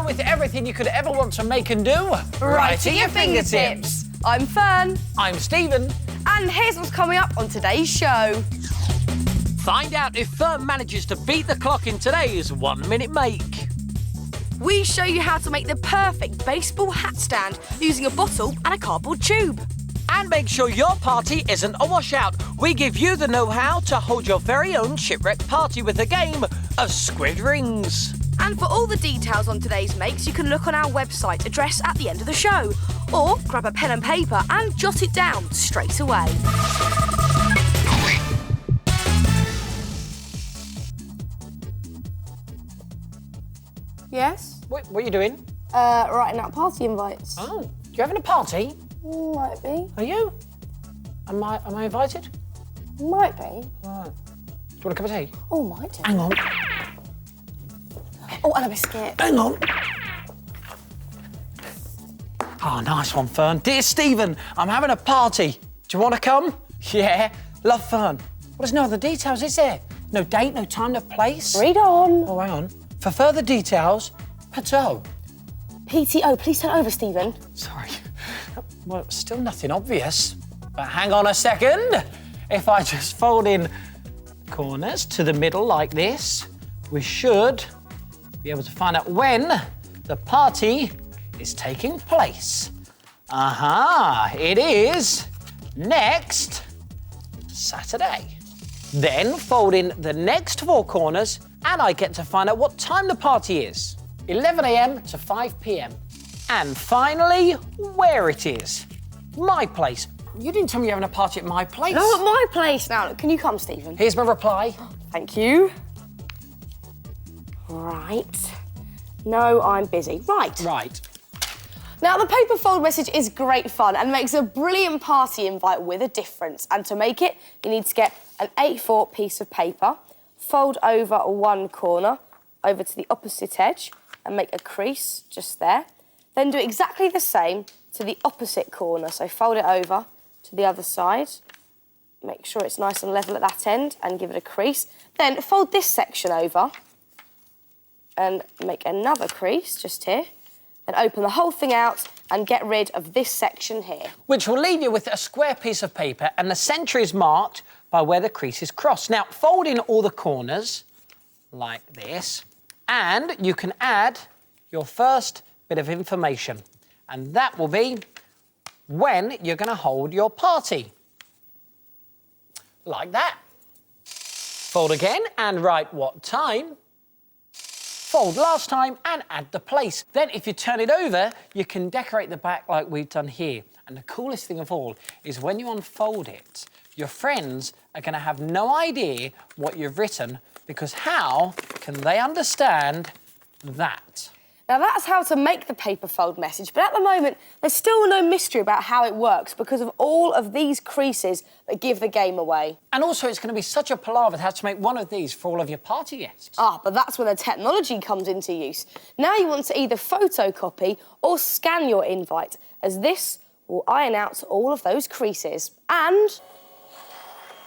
show with everything you could ever want to make and do. Right at your fingertips. I'm Fern. I'm Stephen. And here's what's coming up on today's show. Find out if Fern manages to beat the clock in today's 1 Minute Make. We show you how to make the perfect baseball hat stand using a bottle and a cardboard tube. And make sure your party isn't a washout. We give you the know-how to hold your very own Shipwreck party with a game of Squid Rings. And for all the details on today's makes, you can look on our website address at the end of the show. Or grab a pen and paper and jot it down straight away. Yes? What are you doing? Writing out party invites. Oh, you having a party? Might be. Are you? Am I invited? Might be. Right. Do you want a cup of tea? Oh, might do. Hang on. Oh, and a biscuit. Hang on. Oh, nice one, Fern. Dear Stephen, I'm having a party. Do you want to come? Yeah, love Fern. Well, there's no other details, is there? No date, no time, no place? Read on. Oh, hang on. For further details, PTO. PTO, please turn over, Stephen. Sorry. Well, still nothing obvious. But hang on a second. If I just fold in corners to the middle like this, we should be able to find out when the party is taking place. Aha, it is next Saturday. Then fold in the next 4 corners and I get to find out what time the party is. 11 a.m. to 5 p.m. And finally, where it is. My place. You didn't tell me you're having a party at my place. No, at my place. Now, can you come, Stephen? Here's my reply. Thank you. Right. No, I'm busy. Right. Right. Now, the paper fold message is great fun and makes a brilliant party invite with a difference. And to make it, you need to get an A4 piece of paper, fold over one corner over to the opposite edge and make a crease just there. Then do exactly the same to the opposite corner. So fold it over to the other side. Make sure it's nice and level at that end and give it a crease. Then fold this section over and make another crease just here. Then open the whole thing out and get rid of this section here. Which will leave you with a square piece of paper and the centre is marked by where the crease is crossed. Now, fold in all the corners like this and you can add your first bit of information. And that will be when you're going to hold your party. Like that. Fold again and write what time. Fold last time and add the place. Then if you turn it over, you can decorate the back like we've done here. And the coolest thing of all is when you unfold it, your friends are going to have no idea what you've written because how can they understand that? Now, that's how to make the paper fold message, but at the moment, there's still no mystery about how it works because of all of these creases that give the game away. And also, it's going to be such a palaver to have to make one of these for all of your party guests. Ah, but that's when the technology comes into use. Now you want to either photocopy or scan your invite, as this will iron out all of those creases. And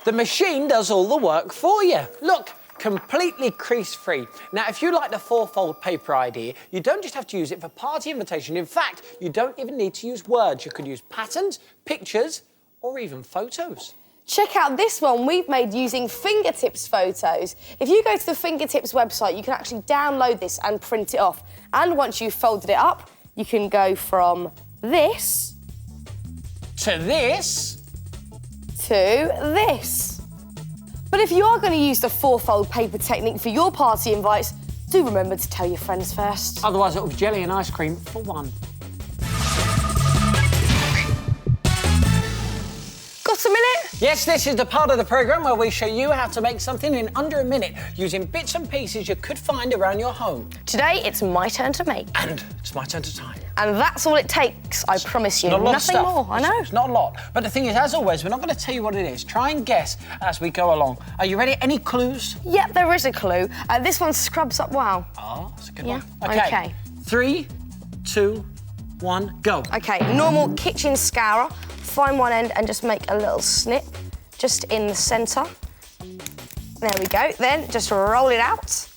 the machine does all the work for you. Look. Completely crease-free. Now, if you like the 4-fold paper idea, you don't just have to use it for party invitation. In fact, you don't even need to use words. You could use patterns, pictures, or even photos. check out this one we've made using fingertips photos. If you go to the Fingertips website, you can actually download this and print it off. And once you've folded it up, you can go from this to this to this. But if you are going to use the 4-fold paper technique for your party invites, do remember to tell your friends first. Otherwise, it'll be jelly and ice cream for one. Got a minute? Yes, this is the part of the programme where we show you how to make something in under a minute using bits and pieces you could find around your home. Today, it's my turn to make. And it's my turn to time. And that's all it takes, I promise you. Not a lot Nothing of stuff. more, I know. It's not a lot. But the thing is, as always, we're not going to tell you what it is. Try and guess as we go along. Are you ready? Any clues? Yep, there is a clue. This one scrubs up well. Oh, that's a good Yeah, one. okay. 3, 2, 1, go. OK, normal kitchen scourer. Find one end and just make a little snip just in the centre. There we go. Then just roll it out.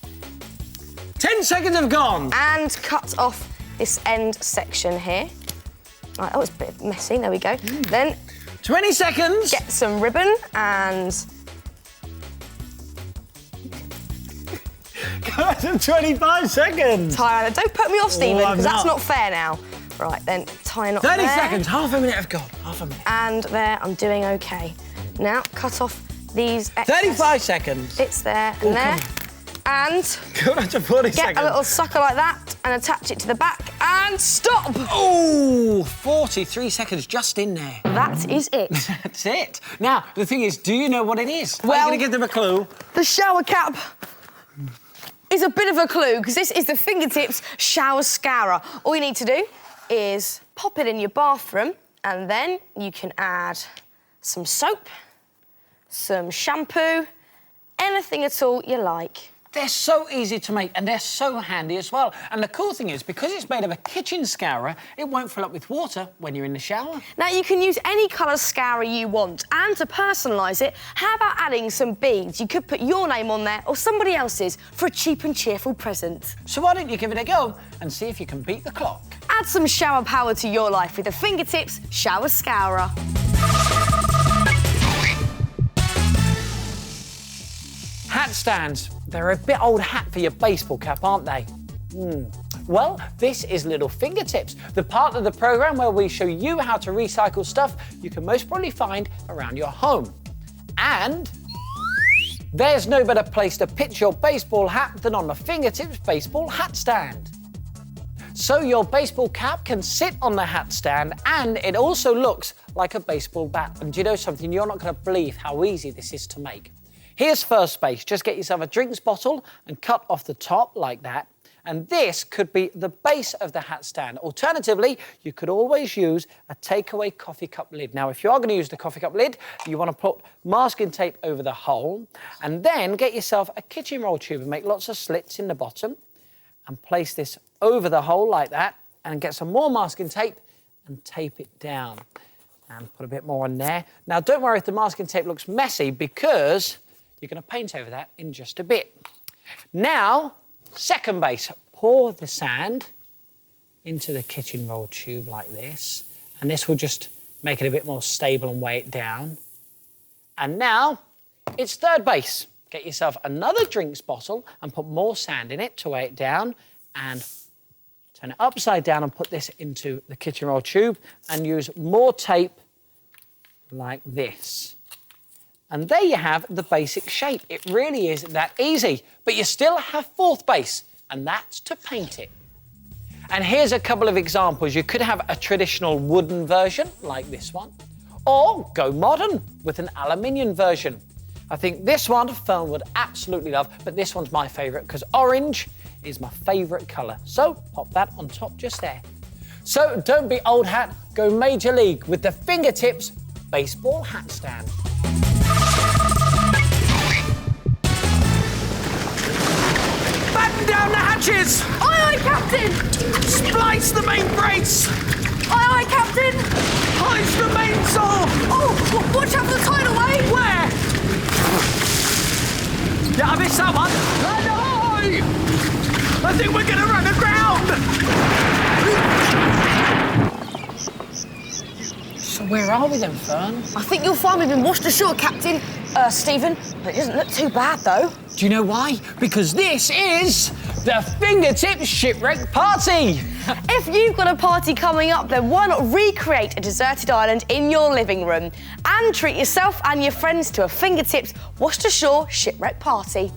10 10 seconds have gone. And cut off this end section here. Right, oh, it's a bit messy, there we go. Then 20 seconds. get some ribbon and... Got to 25 seconds. Tie, don't put me off, Stephen, I'm because that's not. not fair now. Right, then tie a knot 30 there. seconds, half a minute have gone, half a minute. And there, I'm doing okay. Now, cut off these excess 35 seconds. bits there and there. And Got to 40 get seconds. a little sucker like that and attach it to the back and stop. Oh, 43 seconds just in there. That is it. That's it. Now, the thing is, do you know what it is? Well- I'm going to give them a clue. The shower cap is a bit of a clue because this is the Fingertips shower scourer. All you need to do is pop it in your bathroom and then you can add some soap, some shampoo, anything at all you like. They're so easy to make and they're so handy as well. And the cool thing is, because it's made of a kitchen scourer, it won't fill up with water when you're in the shower. Now, you can use any colour scourer you want, and to personalise it, how about adding some beads? You could put your name on there or somebody else's for a cheap and cheerful present. So why don't you give it a go and see if you can beat the clock? Add some shower power to your life with the Fingertips shower scourer. Hat stands. They're a bit old hat for your baseball cap, aren't they? Well, this is Little Fingertips, the part of the programme where we show you how to recycle stuff you can most probably find around your home. And there's no better place to pitch your baseball hat than on the Fingertips baseball hat stand. So your baseball cap can sit on the hat stand and it also looks like a baseball bat. And do you know something? You're not going to believe how easy this is to make. Here's first base. Just get yourself a drinks bottle and cut off the top like that. And this could be the base of the hat stand. Alternatively, you could always use a takeaway coffee cup lid. Now, if you are going to use the coffee cup lid, you want to put masking tape over the hole and then get yourself a kitchen roll tube and make lots of slits in the bottom and place this over the hole like that and get some more masking tape and tape it down. And put a bit more on there. Now, don't worry if the masking tape looks messy because you're going to paint over that in just a bit. Now, second base, pour the sand into the kitchen roll tube like this, and this will just make it a bit more stable and weigh it down. And now, it's third base. Get yourself another drinks bottle and put more sand in it to weigh it down, and turn it upside down and put this into the kitchen roll tube and use more tape like this. And there you have the basic shape. It really is that easy, but you still have fourth base, and that's to paint it. And here's a couple of examples. You could have a traditional wooden version, like this one, or go modern with an aluminium version. I think this one Fern would absolutely love, but this one's my favourite because orange is my favourite colour. So pop that on top just there. So don't be old hat, go major league with the Fingertips baseball hat stand. Batten down the hatches! Aye, aye, Captain! Splice the main brace! Aye, aye, Captain! Hoist the mainsail! Oh, watch out for the tidal wave! Where? Yeah, I missed that one. Ahoy! I think we're going to run aground! So where are we then, Fern? I think you'll find we've been washed ashore, Captain. Stephen, but it doesn't look too bad, though. Do you know why? Because this is the Fingertips Shipwreck Party! If you've got a party coming up, then why not recreate a deserted island in your living room and treat yourself and your friends to a Fingertips washed ashore shipwreck party.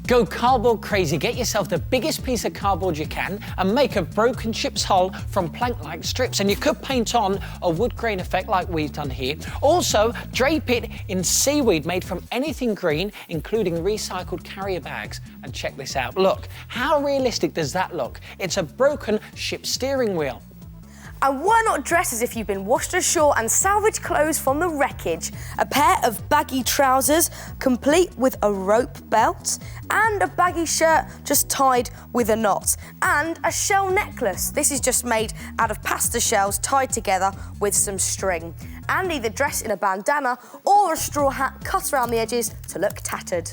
Go cardboard crazy, get yourself the biggest piece of cardboard you can and make a broken ship's hull from plank-like strips, and you could paint on a wood grain effect like we've done here. Also, drape it in seaweed made from anything green, including recycled carrier bags. And check this out, look, how realistic does that look? It's a broken ship steering wheel. And why not dress as if you've been washed ashore and salvage clothes from the wreckage? A pair of baggy trousers, complete with a rope belt, and a baggy shirt just tied with a knot, and a shell necklace. This is just made out of pasta shells tied together with some string. And either dress in a bandana or a straw hat cut around the edges to look tattered.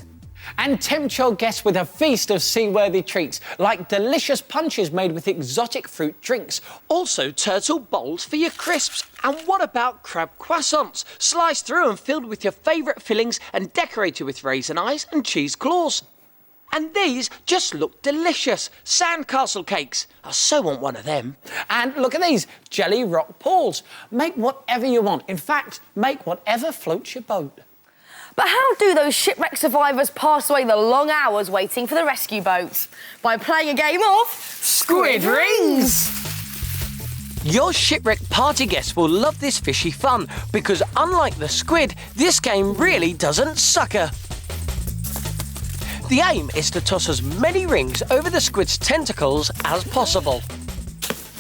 And tempt your guests with a feast of seaworthy treats, like delicious punches made with exotic fruit drinks. Also, turtle bowls for your crisps. And what about crab croissants? Sliced through and filled with your favourite fillings and decorated with raisin eyes and cheese claws. And these just look delicious. Sandcastle cakes. I so want one of them. And look at these, jelly rock pools. Make whatever you want. In fact, make whatever floats your boat. But how do those shipwreck survivors pass away the long hours waiting for the rescue boats? By playing a game of Squid Rings! Your shipwreck party guests will love this fishy fun because unlike the squid, this game really doesn't sucker. The aim is to toss as many rings over the squid's tentacles as possible.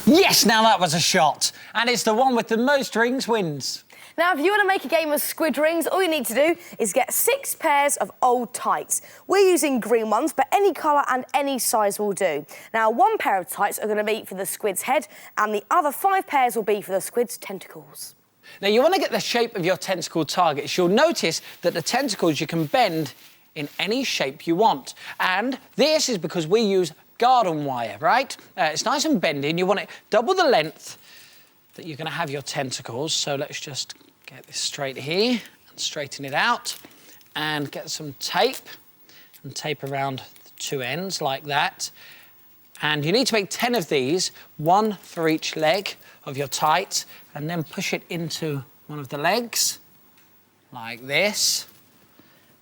Yes, now that was a shot. And it's the one with the most rings wins. Now, if you want to make a game of Squid Rings, all you need to do is get 6 pairs of old tights. We're using green ones, but any colour and any size will do. Now, 1 pair of tights are going to be for the squid's head, and the other 5 pairs will be for the squid's tentacles. Now, you want to get the shape of your tentacle targets. You'll notice that the tentacles you can bend in any shape you want. And this is because we use garden wire, right? It's nice and bendy, and you want it double the length that you're going to have your tentacles. So let's just get this straight here and straighten it out and get some tape and tape around the 2 ends like that. And you need to make 10 of these, 1 for each leg of your tight, and then push it into one of the legs like this.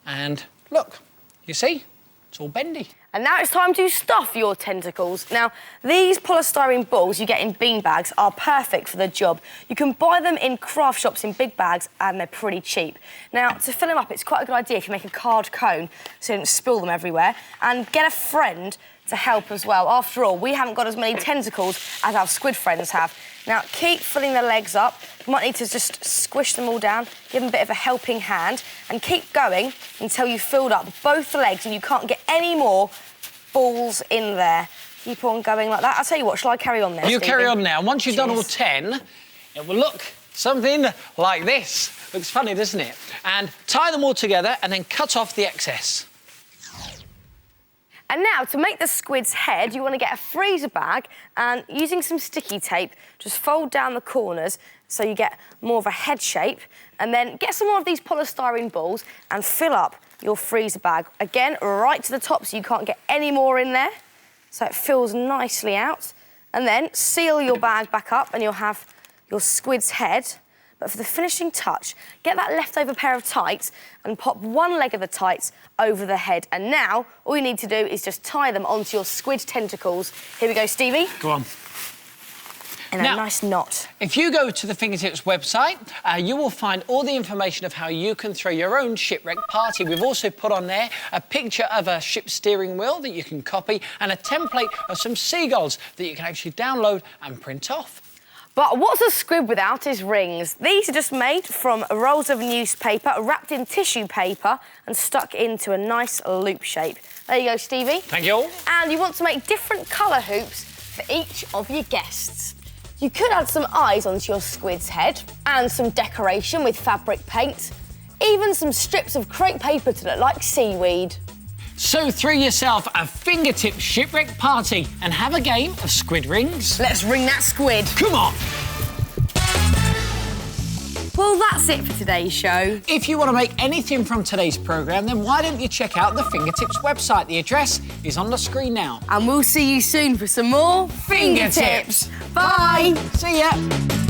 And look, you see, it's all bendy. And now it's time to stuff your tentacles. Now, these polystyrene balls you get in bean bags are perfect for the job. You can buy them in craft shops in big bags and they're pretty cheap. Now, to fill them up, it's quite a good idea if you make a card cone so you don't spill them everywhere, and get a friend to help as well. After all, we haven't got as many tentacles as our squid friends have. Now, keep filling the legs up. You might need to just squish them all down, give them a bit of a helping hand, and keep going until you've filled up both legs and you can't get any more balls in there. Keep on going like that. I'll tell you what, shall I carry on there, You Stevie? carry on now. Once you've Cheers. done all 10, it will look something like this. Looks funny, doesn't it? And tie them all together and then cut off the excess. And now, to make the squid's head, you want to get a freezer bag and, using some sticky tape, just fold down the corners so you get more of a head shape, and then get some more of these polystyrene balls and fill up your freezer bag. Again, right to the top so you can't get any more in there, so it fills nicely out. And then seal your bag back up and you'll have your squid's head. But for the finishing touch, get that leftover pair of tights and pop 1 leg of the tights over the head. And now, all you need to do is just tie them onto your squid tentacles. Here we go, Stevie. Go on. In a nice knot. If you go to the Fingertips website, you will find all the information of how you can throw your own shipwreck party. We've also put on there a picture of a ship steering wheel that you can copy and a template of some seagulls that you can actually download and print off. But what's a squid without his rings? These are just made from rolls of newspaper, wrapped in tissue paper and stuck into a nice loop shape. There you go, Stevie. Thank you. And you want to make different colour hoops for each of your guests. You could add some eyes onto your squid's head and some decoration with fabric paint, even some strips of crepe paper to look like seaweed. So throw yourself a Fingertips shipwreck party and have a game of Squid Rings. Let's ring that squid. Come on. Well, that's it for today's show. If you want to make anything from today's programme, then why don't you check out the Fingertips website? The address is on the screen now. And we'll see you soon for some more Fingertips. Bye. See ya.